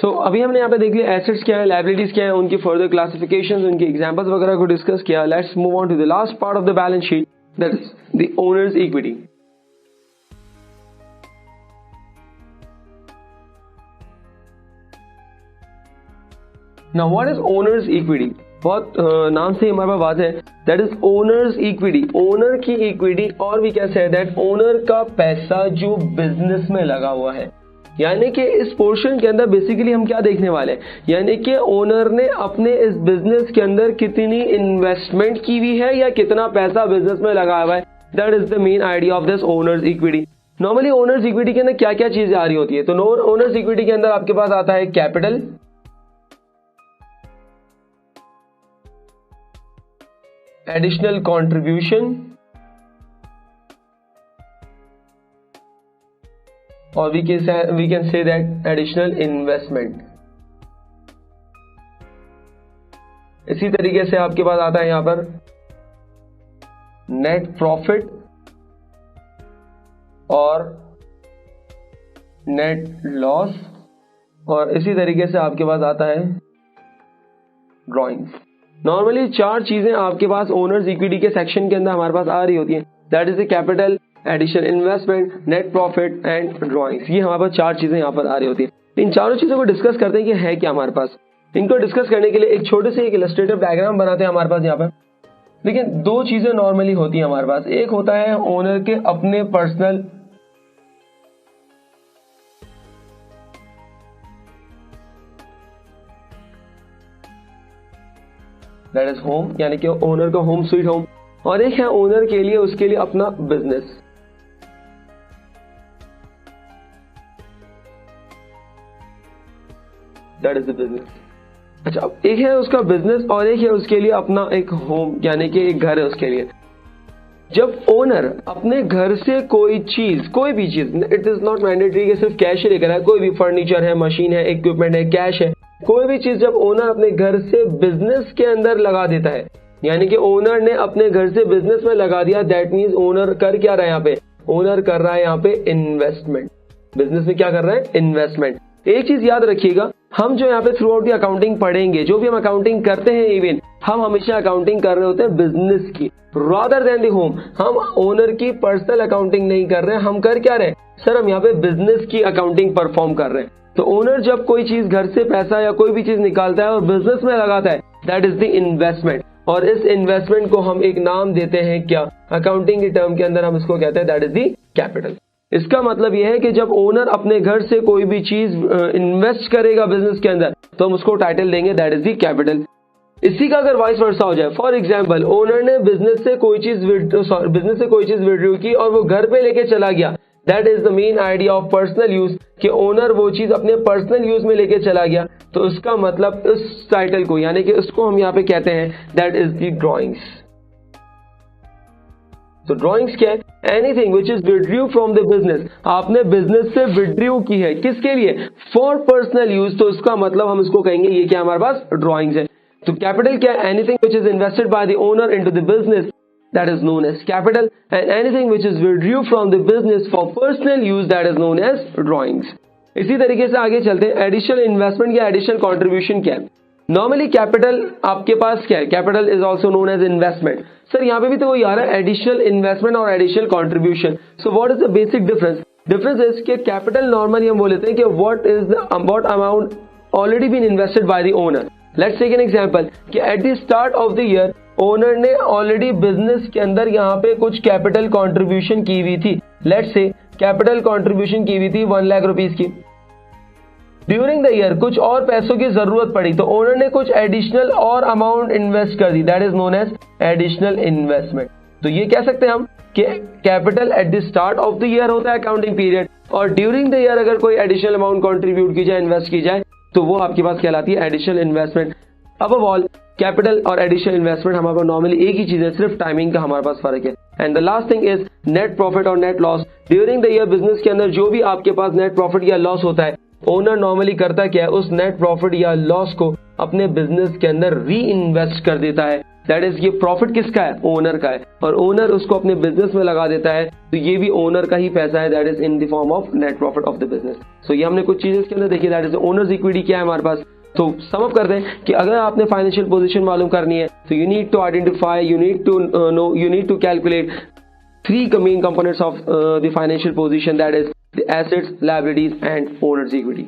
अभी हमने यहाँ पे देख लिया एसेट्स क्या है, लायबिलिटीज क्या है, उनकी फर्दर क्लासिफिकेशंस, उनके एग्जांपल्स वगैरह को डिस्कस किया. Let's move on to the last part of the balance sheet, that is the owners equity. Now what is owners equity? बहुत नाम से हमारे पास बात है, that is owners equity. Owner की इक्विटी, और भी कैसे है दैट ओनर का पैसा जो बिजनेस में लगा हुआ है. यानी कि इस पोर्शन के अंदर बेसिकली हम क्या देखने वाले हैं, यानी कि ओनर ने अपने इस बिजनेस के अंदर कितनी इन्वेस्टमेंट की हुई है या कितना पैसा बिजनेस में लगा हुआ है. That is the main idea of this owners equity. Normally owners equity के अंदर क्या क्या चीजें आ रही होती है? तो ओनर्स इक्विटी के अंदर आपके पास आता है कैपिटल, एडिशनल कंट्रीब्यूशन, और we can say that additional investment. इसी तरीके से आपके पास आता है यहां पर नेट प्रॉफिट और नेट लॉस, और इसी तरीके से आपके पास आता है ड्रॉइंग्स. नॉर्मली 4 चीजें आपके पास ओनर्स इक्विटी के सेक्शन के अंदर हमारे पास आ रही होती हैं. That is the capital, additional investment, net profit and drawings. ये हमारे पास 4 चीजें यहाँ पर आ रही होती है. इन चारों चीजों को डिस्कस करते हैं कि है क्या हमारे पास. इनको डिस्कस करने के लिए एक छोटे से एक इलस्ट्रेटिव डायग्राम बनाते हैं हमारे पास यहाँ पर. लेकिन 2 चीजें नॉर्मली होती हैं हमारे पास. एक होता है ओनर के अपने पर्सनल दैट इज होम, यानी कि ओनर का होम स्वीट होम, और एक है ओनर के लिए उसके लिए अपना business. That is the business. अच्छा, अब एक है उसका बिजनेस और एक है उसके लिए अपना एक होम, यानी कि एक घर है उसके लिए. जब ओनर अपने घर से कोई भी चीज, इट इज नॉट मैंडेटरी कि सिर्फ कैश ही लेकर आए, कोई भी फर्नीचर है, मशीन है, इक्विपमेंट है, कैश है, कोई भी चीज जब ओनर अपने घर से बिजनेस के अंदर लगा देता है, यानी कि ओनर ने अपने घर से बिजनेस में लगा दिया, दैट मीन्स ओनर कर क्या रहा है यहाँ पे? ओनर कर रहा है यहाँ पे इन्वेस्टमेंट. बिजनेस में क्या कर रहा है? इन्वेस्टमेट. एक चीज याद रखिएगा, हम जो यहाँ पे थ्रू आउट दी अकाउंटिंग पढ़ेंगे, जो भी हम अकाउंटिंग करते हैं, इवन हम हमेशा अकाउंटिंग कर रहे होते हैं बिजनेस की, रादर देन द होम. हम ओनर की पर्सनल अकाउंटिंग नहीं कर रहे हैं, हम कर क्या रहे हैं सर? हम यहाँ पे बिजनेस की अकाउंटिंग परफॉर्म कर रहे हैं. तो ओनर जब कोई चीज घर से पैसा या कोई भी चीज निकालता है और बिजनेस में लगाता है, दैट इज द इन्वेस्टमेंट. और इस इन्वेस्टमेंट को हम एक नाम देते हैं क्या? अकाउंटिंग की टर्म के अंदर हम इसको कहते हैं दैट इज द कैपिटल. इसका मतलब यह है कि जब ओनर अपने घर से कोई भी चीज इन्वेस्ट करेगा बिजनेस के अंदर, तो हम उसको टाइटल देंगे दैट इज द कैपिटल. इसी का अगर वाइस वर्सा हो जाए, फॉर एग्जांपल ओनर ने बिजनेस से कोई चीज विड्रॉ की और वो घर पे लेके चला गया, that is the main idea of personal use, कि ओनर वो चीज अपने पर्सनल यूज में लेके चला गया. तो उसका मतलब इस टाइटल को, यानी कि उसको हम यहाँ पे कहते हैं दैट इज द ड्रॉइंग्स. तो ड्रॉइंग्स क्या है? Anything which is withdrew from the business. आपने बिजनेस से विड्रू की है, किसके लिए? For personal use. तो इसका मतलब हम इसको कहेंगे ये क्या हमारे पास? ड्रॉइंग्स है. तो कैपिटल क्या है? Anything which is invested by the owner into the business, that is known as capital, and anything which is withdrew from the business for personal use, that is known as drawings. इसी तरीके से आगे चलते हैं. Additional investment या additional contribution क्या है? Normally capital आपके पास क्या है? Capital is also known as investment. Sir यहाँ पे भी तो वही आ रहा है, एडिशनल इन्वेस्टमेंट और additional contribution. So what is the basic difference? Difference is कि कैपिटल नॉर्मली हम बोल लेते हैं कि what amount already been invested by the owner. Let's take an example कि at the start of the year owner ने already business के अंदर यहाँ पे कुछ कैपिटल कंट्रीब्यूशन की हुई थी. लेट्स से कैपिटल कंट्रीब्यूशन की हुई थी 1 लाख रुपीस की. ड्यूरिंग द ईयर कुछ और पैसों की जरूरत पड़ी, तो ओनर ने कुछ एडिशनल और अमाउंट इन्वेस्ट कर दी, that is known as additional investment. तो ये कह सकते हैं हम कि capital at the start of the year होता है अकाउंटिंग पीरियड, और ड्यूरिंग द ईयर अगर कोई एडिशनल अमाउंट कंट्रीब्यूट की जाए, इन्वेस्ट की जाए, तो वो आपके पास कहलाती है additional investment. Above all capital और एडिशनल इन्वेस्टमेंट हमारे पास नॉर्मली एक ही चीज है, सिर्फ टाइमिंग का हमारे पास फर्क है. And the last thing is net profit और net loss. During the year business के अंदर जो भी आपके पास नेट प्रॉफिट या लॉस होता है, ओनर नॉर्मली करता क्या है? उस नेट प्रॉफिट या लॉस को अपने बिजनेस के अंदर री इन्वेस्ट कर देता है, दैट इज ये प्रॉफिट किसका है, ओनर का है, और ओनर उसको अपने बिजनेस में लगा देता है, तो ये भी ओनर का ही पैसा है, that is in the form of net profit of the business. So ये हमने कुछ चीजें इसके अंदर देखी, दैट इज ओनर्स इक्विटी क्या है हमारे पास। तो सम अप करते हैं कि अगर आपने फाइनेंशियल पोजीशन मालूम करनी है तो you need to identify, you need to know, you need to calculate three main components of the financial position, that is the assets, liabilities and owner's equity.